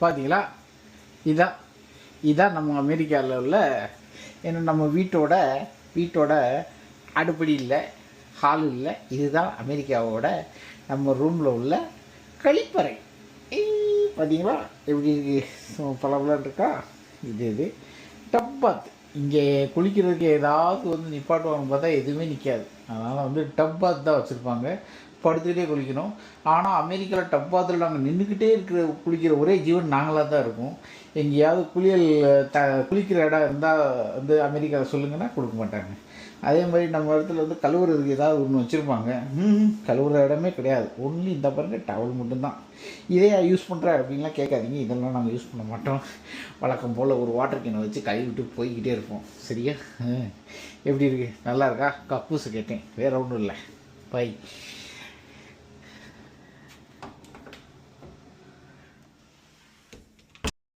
பார்த்தீங்களா? இதான் இதான் நம்ம அமெரிக்காவில் உள்ள ஏன்னா நம்ம வீட்டோட அடுப்படி இல்லை, ஹால் இல்லை. இதுதான் அமெரிக்காவோட நம்ம ரூமில் உள்ள கழிப்பறை. பார்த்தீங்களா எப்படி இருக்குது? பளபளன்னு இருக்கா? இது டப் பாத். இங்கே குளிக்கிறதுக்கு ஏதாவது வந்து நிப்பாட்டுவாங்க பார்த்தா எதுவுமே நிற்காது. அதனால் வந்து டப் பாத் தான் வச்சுருப்பாங்க. படுத்துக்கிட்டே குளிக்கணும். ஆனால் அமெரிக்காவில் டப் பாத்தில் நாங்கள் நின்றுக்கிட்டே குளிக்கிற ஒரே ஜீவன் நாங்களாக தான் இருக்கும். எங்கேயாவது குளிக்கிற இடம் இருந்தால் வந்து அமெரிக்காவில் சொல்லுங்கன்னா கொடுக்க மாட்டாங்க. அதே மாதிரி நம்ம இடத்துல வந்து கழுவுறதுக்கு ஏதாவது ஒன்று வச்சுருப்பாங்க. கழுவுற இடமே கிடையாது. ஒன்லி இந்த பாருங்க டவல் மட்டும்தான். இதே யூஸ் பண்ணுற அப்படின்லாம் கேட்காதீங்க. இதெல்லாம் நாங்கள் யூஸ் பண்ண மாட்டோம். வழக்கம் போல் ஒரு வாட்டர் கேனை வச்சு கழுவிட்டு போய்கிட்டே இருப்போம். சரியா? எப்படி இருக்குது? நல்லா இருக்கா? கக்கூசு கேட்டேன், வேறு ஒன்றும் இல்லை. பை.